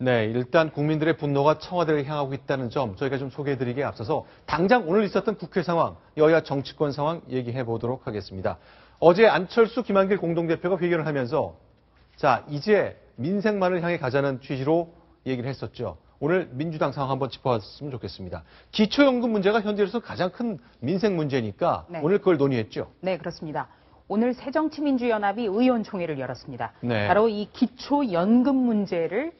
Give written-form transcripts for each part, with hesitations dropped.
네, 일단 국민들의 분노가 청와대를 향하고 있다는 점 저희가 좀 소개해드리기에 앞서서 당장 오늘 있었던 국회 상황, 여야 정치권 상황 얘기해 보도록 하겠습니다. 어제 안철수, 김한길 공동대표가 회견을 하면서 자, 이제 민생만을 향해 가자는 취지로 얘기를 했었죠. 오늘 민주당 상황 한번 짚어봤으면 좋겠습니다. 기초연금 문제가 현재로서 가장 큰 민생 문제니까 네. 오늘 그걸 논의했죠. 네, 그렇습니다. 오늘 새정치민주연합이 의원총회를 열었습니다. 네. 바로 이 기초연금 문제를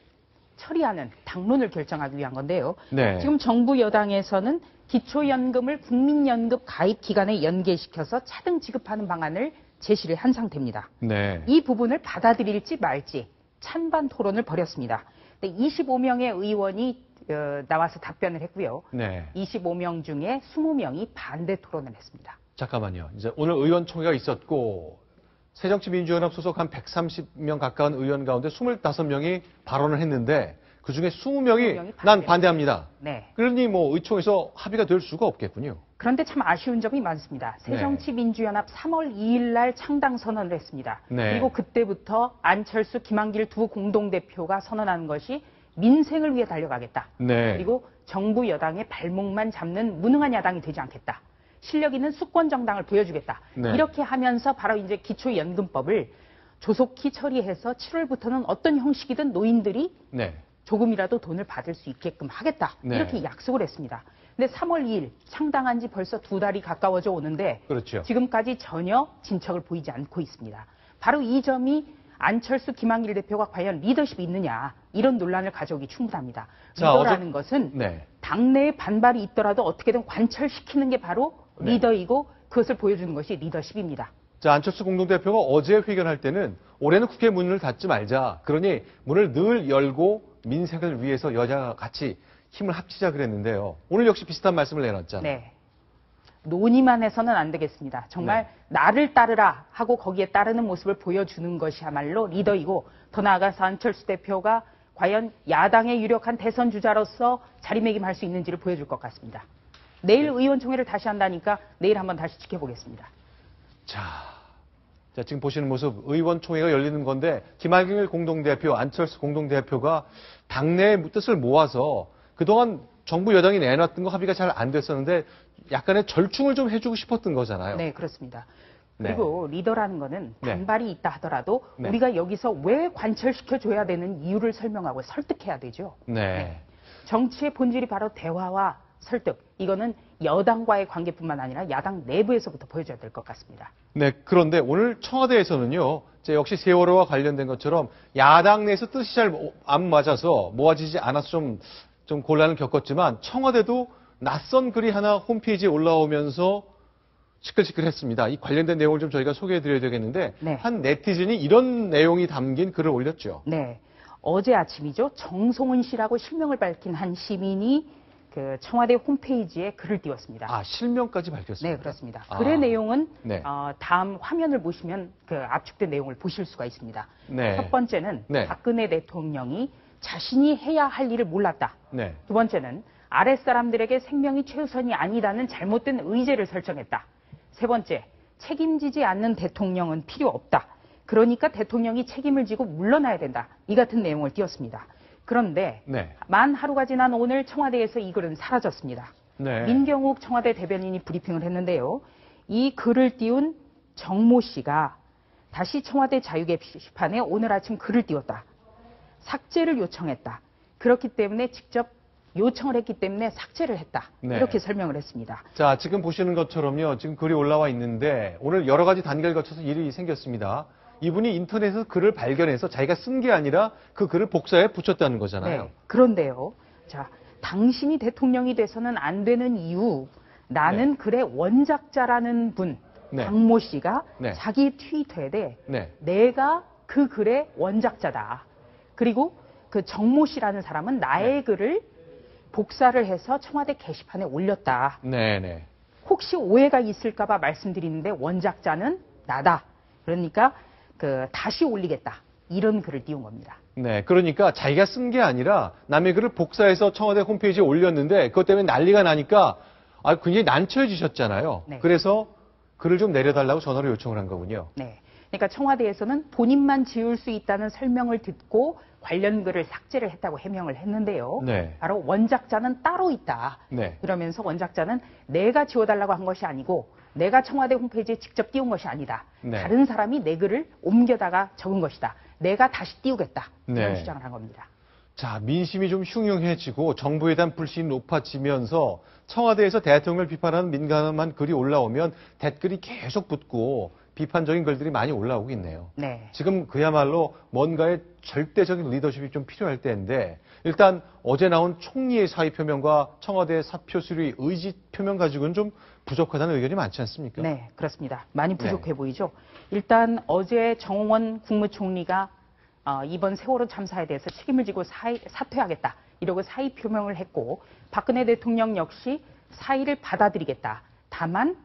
처리하는 당론을 결정하기 위한 건데요. 네. 지금 정부 여당에서는 기초연금을 국민연금 가입 기간에 연계시켜서 차등 지급하는 방안을 제시를 한 상태입니다. 네. 이 부분을 받아들일지 말지 찬반 토론을 벌였습니다. 25명의 의원이 나와서 답변을 했고요. 네. 25명 중에 20명이 반대 토론을 했습니다. 잠깐만요. 이제 오늘 의원총회가 있었고 새정치민주연합 소속 한 130명 가까운 의원 가운데 25명이 발언을 했는데 그중에 20명이 난 반대합니다. 네. 그러니 뭐 의총에서 합의가 될 수가 없겠군요. 그런데 참 아쉬운 점이 많습니다. 새정치민주연합 3월 2일 날 창당 선언을 했습니다. 네. 그리고 그때부터 안철수, 김한길 두 공동대표가 선언한 것이 민생을 위해 달려가겠다. 네. 그리고 정부 여당의 발목만 잡는 무능한 야당이 되지 않겠다. 실력 있는 수권 정당을 보여주겠다. 네. 이렇게 하면서 바로 이제 기초연금법을 조속히 처리해서 7월부터는 어떤 형식이든 노인들이 네. 조금이라도 돈을 받을 수 있게끔 하겠다. 네. 이렇게 약속을 했습니다. 근데 3월 2일 창당한 지 벌써 2달이 가까워져 오는데 그렇죠. 지금까지 전혀 진척을 보이지 않고 있습니다. 바로 이 점이 안철수, 김한길 대표가 과연 리더십이 있느냐 이런 논란을 가져오기 충분합니다. 리더라는 것은 네. 당내에 반발이 있더라도 어떻게든 관철시키는 게 바로 네. 리더이고 그것을 보여주는 것이 리더십입니다. 자, 안철수 공동대표가 어제 회견할 때는 올해는 국회 문을 닫지 말자. 그러니 문을 늘 열고 민생을 위해서 여자가 같이 힘을 합치자 그랬는데요. 오늘 역시 비슷한 말씀을 내놨잖아요. 네. 논의만 해서는 안 되겠습니다. 정말 네. 나를 따르라 하고 거기에 따르는 모습을 보여주는 것이야말로 리더이고 더 나아가서 안철수 대표가 과연 야당의 유력한 대선 주자로서 자리매김할 수 있는지를 보여줄 것 같습니다. 내일 의원총회를 다시 한다니까 내일 한번 다시 지켜보겠습니다. 자, 지금 보시는 모습 의원총회가 열리는 건데 김한길 공동대표, 안철수 공동대표가 당내의 뜻을 모아서 그동안 정부 여당이 내놨던 거 합의가 잘 안 됐었는데 약간의 절충을 좀 해주고 싶었던 거잖아요. 네, 그렇습니다. 네. 그리고 리더라는 거는 반발이 있다 하더라도 네. 우리가 여기서 왜 관철시켜줘야 되는 이유를 설명하고 설득해야 되죠. 네. 정치의 본질이 바로 대화와 설득. 이거는 여당과의 관계뿐만 아니라 야당 내부에서부터 보여줘야 될 것 같습니다. 네, 그런데 오늘 청와대에서는요, 역시 세월호와 관련된 것처럼 야당 내에서 뜻이 잘 안 맞아서 모아지지 않아서 좀 곤란을 겪었지만 청와대도 낯선 글이 하나 홈페이지에 올라오면서 시끌시끌했습니다. 이 관련된 내용을 좀 저희가 소개해드려야 되겠는데 네. 한 네티즌이 이런 내용이 담긴 글을 올렸죠. 네, 어제 아침이죠. 정송은 씨라고 실명을 밝힌 한 시민이 그 청와대 홈페이지에 글을 띄웠습니다. 아, 실명까지 밝혔습니다. 네, 그렇습니다. 글의 내용은 네. 다음 화면을 보시면 그 압축된 내용을 보실 수가 있습니다. 네. 첫 번째는 네. 박근혜 대통령이 자신이 해야 할 일을 몰랐다. 네. 두 번째는 아랫사람들에게 생명이 최우선이 아니다는 잘못된 의제를 설정했다. 세 번째, 책임지지 않는 대통령은 필요 없다. 그러니까 대통령이 책임을 지고 물러나야 된다. 이 같은 내용을 띄웠습니다. 그런데 네. 만 하루가 지난 오늘 청와대에서 이 글은 사라졌습니다. 네. 민경욱 청와대 대변인이 브리핑을 했는데요. 이 글을 띄운 정모 씨가 다시 청와대 자유 게시판에 오늘 아침 글을 띄웠다. 삭제를 요청했다. 그렇기 때문에 직접 요청을 했기 때문에 삭제를 했다. 네. 이렇게 설명을 했습니다. 자, 지금 보시는 것처럼요. 지금 글이 올라와 있는데 오늘 여러 가지 단계를 거쳐서 일이 생겼습니다. 이분이 인터넷에서 글을 발견해서 자기가 쓴 게 아니라 그 글을 복사해 붙였다는 거잖아요. 네. 그런데요. 자, 당신이 대통령이 돼서는 안 되는 이유, 나는 글의 원작자라는 분, 네. 박모 씨가 네. 자기 트위터에 네. 내가 그 글의 원작자다. 그리고 그 정모 씨라는 사람은 나의 글을 복사를 해서 청와대 게시판에 올렸다. 네. 혹시 오해가 있을까봐 말씀드리는데 원작자는 나다. 그러니까 다시 올리겠다. 이런 글을 띄운 겁니다. 네. 그러니까 자기가 쓴 게 아니라 남의 글을 복사해서 청와대 홈페이지에 올렸는데 그것 때문에 난리가 나니까 굉장히 난처해지셨잖아요. 네. 그래서 글을 좀 내려달라고 전화로 요청을 한 거군요. 네. 그러니까 청와대에서는 본인만 지울 수 있다는 설명을 듣고 관련 글을 삭제를 했다고 해명을 했는데요. 네. 바로 원작자는 따로 있다. 네. 그러면서 원작자는 내가 지워달라고 한 것이 아니고 내가 청와대 홈페이지에 직접 띄운 것이 아니다. 네. 다른 사람이 내 글을 옮겨다가 적은 것이다. 내가 다시 띄우겠다. 이런 네. 주장을 한 겁니다. 자, 민심이 좀 흉흉해지고 정부에 대한 불신이 높아지면서 청와대에서 대통령을 비판하는 민감한 글이 올라오면 댓글이 계속 붙고 비판적인 글들이 많이 올라오고 있네요. 네. 지금 그야말로 뭔가의 절대적인 리더십이 좀 필요할 때인데 일단 어제 나온 총리의 사의 표명과 청와대 사표 수리 의지 표명 가지고는 좀 부족하다는 의견이 많지 않습니까? 네, 그렇습니다. 많이 부족해 보이죠. 일단 어제 정홍원 국무총리가 이번 세월호 참사에 대해서 책임을 지고 사퇴하겠다. 이러고 사의 표명을 했고 박근혜 대통령 역시 사의를 받아들이겠다. 다만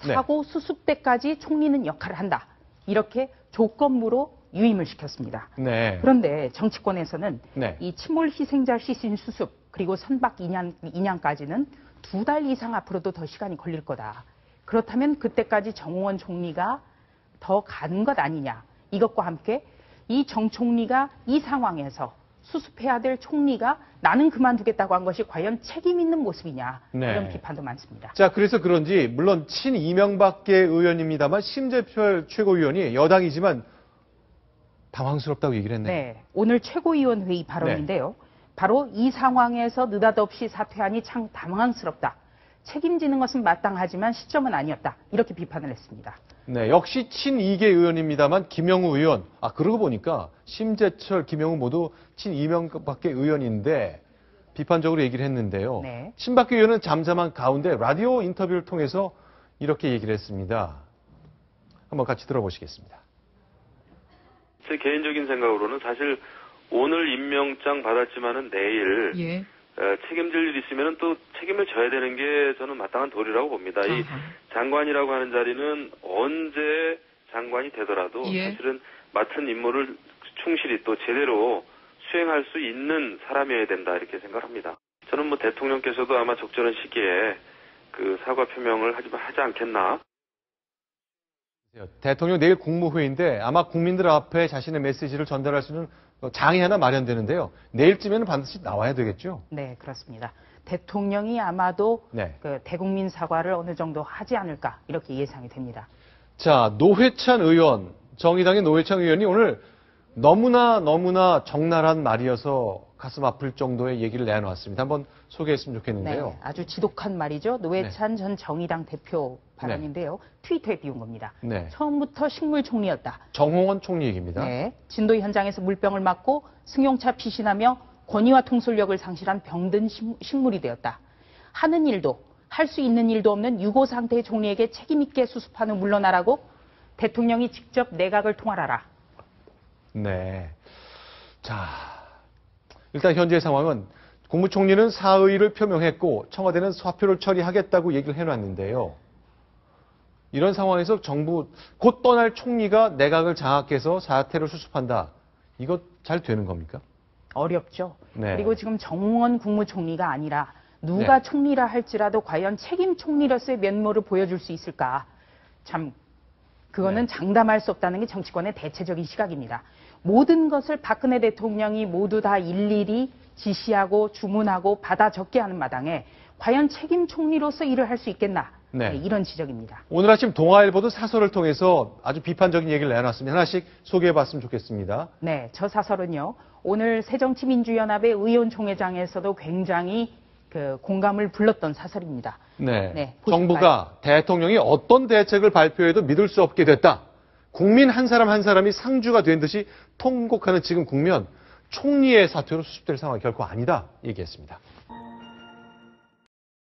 사고 수습 때까지 총리는 역할을 한다. 이렇게 조건부로 유임을 시켰습니다. 네. 그런데 정치권에서는 네. 이 침몰 희생자 시신 수습 그리고 선박 인양까지는 2달 이상 앞으로도 더 시간이 걸릴 거다. 그렇다면 그때까지 정홍원 총리가 더 가는 것 아니냐. 이것과 함께 이 정 총리가 이 상황에서 수습해야 될 총리가 나는 그만두겠다고 한 것이 과연 책임 있는 모습이냐. 네. 이런 비판도 많습니다. 자, 그래서 그런지 물론 친 이명박계 의원입니다만 심재철 최고위원이 여당이지만 당황스럽다고 얘기를 했네요. 네, 오늘 최고위원회의 발언인데요. 바로 이 상황에서 느닷없이 사퇴하니 참 당황스럽다. 책임지는 것은 마땅하지만 시점은 아니었다. 이렇게 비판을 했습니다. 네, 역시 친이계 의원입니다만 김영우 의원, 그러고 보니까 심재철, 김영우 모두 친이명박계 의원인데 비판적으로 얘기를 했는데요. 네. 친박계 의원은 잠잠한 가운데 라디오 인터뷰를 통해서 이렇게 얘기를 했습니다. 한번 같이 들어보시겠습니다. 제 개인적인 생각으로는 사실 오늘 임명장 받았지만은 내일 책임질 일 있으면 또 책임을 져야 되는 게 저는 마땅한 도리라고 봅니다. 이 장관이라고 하는 자리는 언제 장관이 되더라도 사실은 맡은 임무를 충실히 또 제대로 수행할 수 있는 사람이어야 된다 이렇게 생각합니다. 저는 뭐 대통령께서도 아마 적절한 시기에 그 사과 표명을 하지 않겠나. 대통령 내일 국무회의인데 아마 국민들 앞에 자신의 메시지를 전달할 수 있는 장이 하나 마련되는데요. 내일쯤에는 반드시 나와야 되겠죠? 네, 그렇습니다. 대통령이 아마도 네. 그 대국민 사과를 어느 정도 하지 않을까 이렇게 예상이 됩니다. 자, 노회찬 의원, 정의당의 노회찬 의원이 오늘 너무나 적나라한 말이어서 가슴 아플 정도의 얘기를 내놓았습니다. 한번 소개했으면 좋겠는데요. 네, 아주 지독한 말이죠. 노회찬 전 정의당 대표 발언인데요. 트위터에 띄운 겁니다. 네. 처음부터 식물 총리였다. 정홍원 총리 얘기입니다. 네, 진도 현장에서 물병을 맞고 승용차 피신하며 권위와 통솔력을 상실한 병든 식물이 되었다. 하는 일도 할 수 있는 일도 없는 유고 상태의 총리에게 책임 있게 수습하는 물러나라고 대통령이 직접 내각을 통할하라. 네. 자, 일단 현재 상황은 국무총리는 사의를 표명했고 청와대는 사표를 처리하겠다고 얘기를 해놨는데요. 이런 상황에서 정부 곧 떠날 총리가 내각을 장악해서 사태를 수습한다. 이거 잘 되는 겁니까? 어렵죠. 네. 그리고 지금 정홍원 국무총리가 아니라 누가 네. 총리라 할지라도 과연 책임 총리로서의 면모를 보여줄 수 있을까? 참 그거는 장담할 수 없다는 게 정치권의 대체적인 시각입니다. 모든 것을 박근혜 대통령이 모두 다 일일이 지시하고 주문하고 받아 적게 하는 마당에 과연 책임 총리로서 일을 할 수 있겠나? 네. 이런 지적입니다. 오늘 아침 동아일보도 사설을 통해서 아주 비판적인 얘기를 내놨습니다. 하나씩 소개해봤으면 좋겠습니다. 네, 저 사설은요. 오늘 새정치민주연합의 의원총회장에서도 굉장히 그 공감을 불렀던 사설입니다. 네. 네, 보실까요? 정부가 대통령이 어떤 대책을 발표해도 믿을 수 없게 됐다. 국민 한 사람 한 사람이 상주가 된 듯이 통곡하는 지금 국면, 총리의 사퇴로 수습될 상황이 결코 아니다 얘기했습니다.